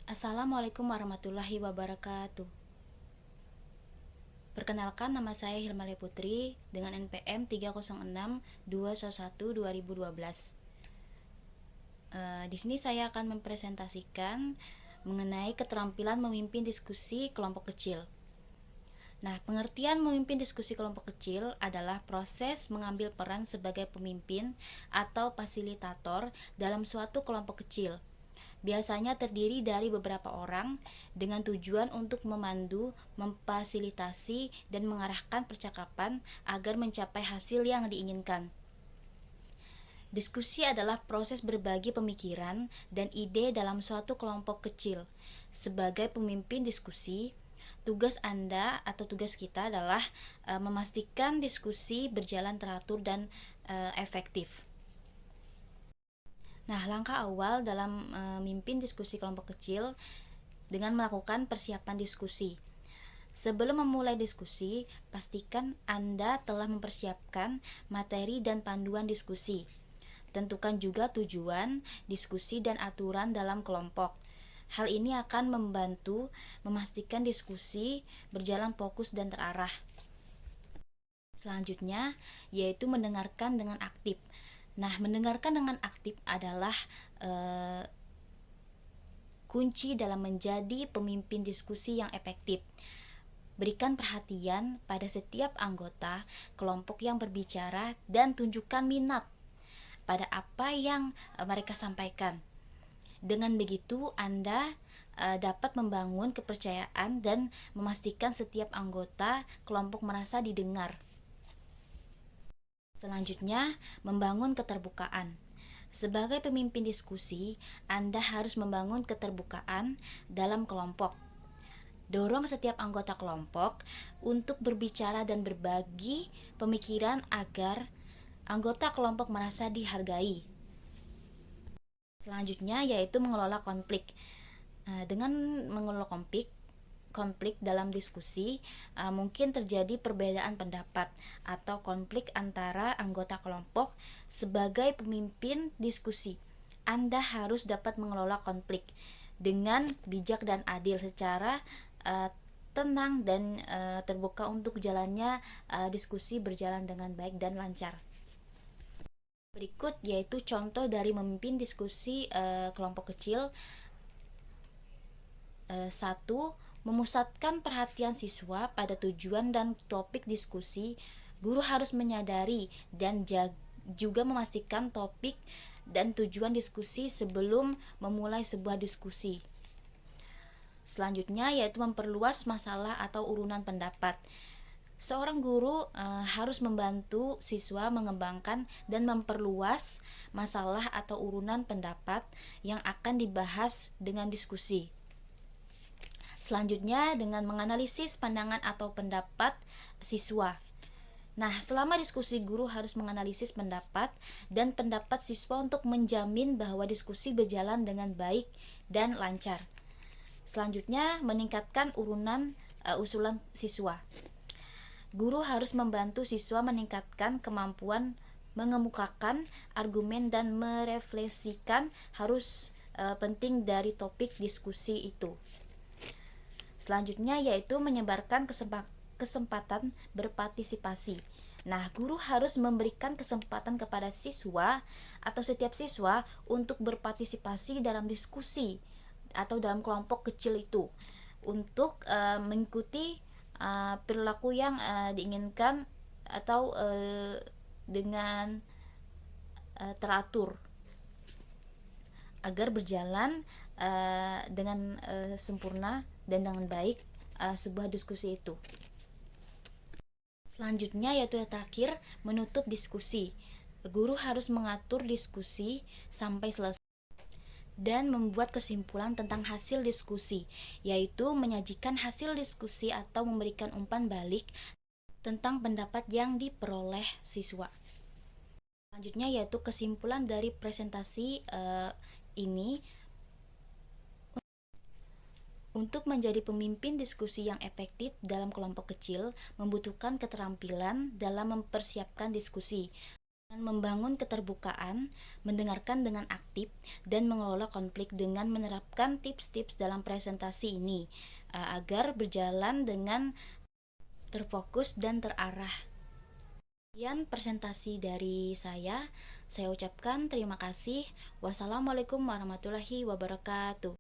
Assalamualaikum warahmatullahi wabarakatuh. Perkenalkan, nama saya Hilmalia Putri dengan NPM 306-211-2012. Di sini saya akan mempresentasikan mengenai keterampilan memimpin diskusi kelompok kecil. Nah, pengertian memimpin diskusi kelompok kecil adalah proses mengambil peran sebagai pemimpin atau fasilitator dalam suatu kelompok kecil. Biasanya terdiri dari beberapa orang dengan tujuan untuk memandu, memfasilitasi, dan mengarahkan percakapan agar mencapai hasil yang diinginkan. Diskusi adalah proses berbagi pemikiran dan ide dalam suatu kelompok kecil. Sebagai pemimpin diskusi, tugas Anda atau tugas kita adalah memastikan diskusi berjalan teratur dan efektif. Nah, langkah awal dalam memimpin diskusi kelompok kecil dengan melakukan persiapan diskusi. Sebelum memulai diskusi, pastikan Anda telah mempersiapkan materi dan panduan diskusi. Tentukan juga tujuan, diskusi, dan aturan dalam kelompok. Hal ini akan membantu memastikan diskusi berjalan fokus dan terarah. Selanjutnya, yaitu mendengarkan dengan aktif. Nah, mendengarkan dengan aktif adalah kunci dalam menjadi pemimpin diskusi yang efektif. Berikan perhatian pada setiap anggota kelompok yang berbicara dan tunjukkan minat pada apa yang mereka sampaikan. Dengan begitu, Anda dapat membangun kepercayaan dan memastikan setiap anggota kelompok merasa didengar. Selanjutnya, membangun keterbukaan. Sebagai pemimpin diskusi, Anda harus membangun keterbukaan dalam kelompok. Dorong setiap anggota kelompok untuk berbicara dan berbagi pemikiran agar anggota kelompok merasa dihargai. Selanjutnya yaitu mengelola konflik. Dengan mengelola konflik dalam diskusi, mungkin terjadi perbedaan pendapat atau konflik antara anggota kelompok. Sebagai pemimpin diskusi, Anda harus dapat mengelola konflik dengan bijak dan adil secara tenang dan terbuka untuk jalannya diskusi berjalan dengan baik dan lancar. Berikut yaitu contoh dari memimpin diskusi kelompok kecil. 1. Memusatkan perhatian siswa pada tujuan dan topik diskusi. Guru harus menyadari dan juga memastikan topik dan tujuan diskusi sebelum memulai sebuah diskusi. Selanjutnya yaitu memperluas masalah atau urunan pendapat. Seorang guru harus membantu siswa mengembangkan dan memperluas masalah atau urunan pendapat yang akan dibahas dengan diskusi. Selanjutnya dengan menganalisis pandangan atau pendapat siswa. Nah, selama diskusi, guru harus menganalisis pendapat dan pendapat siswa untuk menjamin bahwa diskusi berjalan dengan baik dan lancar. Selanjutnya, meningkatkan usulan siswa. Guru harus membantu siswa meningkatkan kemampuan mengemukakan argumen dan merefleksikan harus penting dari topik diskusi itu. Selanjutnya yaitu menyebarkan kesempatan berpartisipasi. Nah, guru harus memberikan kesempatan kepada siswa atau setiap siswa untuk berpartisipasi dalam diskusi atau dalam kelompok kecil itu untuk mengikuti perilaku yang diinginkan atau dengan teratur agar berjalan dengan sempurna dan dengan baik sebuah diskusi itu. Selanjutnya yaitu yang terakhir, menutup diskusi. Guru harus mengatur diskusi sampai selesai dan membuat kesimpulan tentang hasil diskusi, yaitu menyajikan hasil diskusi atau memberikan umpan balik tentang pendapat yang diperoleh siswa. Selanjutnya yaitu kesimpulan dari presentasi ini. Untuk menjadi pemimpin diskusi yang efektif dalam kelompok kecil membutuhkan keterampilan dalam mempersiapkan diskusi, Membangun keterbukaan, mendengarkan dengan aktif, dan mengelola konflik dengan menerapkan tips-tips dalam presentasi ini agar berjalan dengan terfokus dan terarah. Sekian presentasi dari saya ucapkan terima kasih. Wassalamualaikum warahmatullahi wabarakatuh.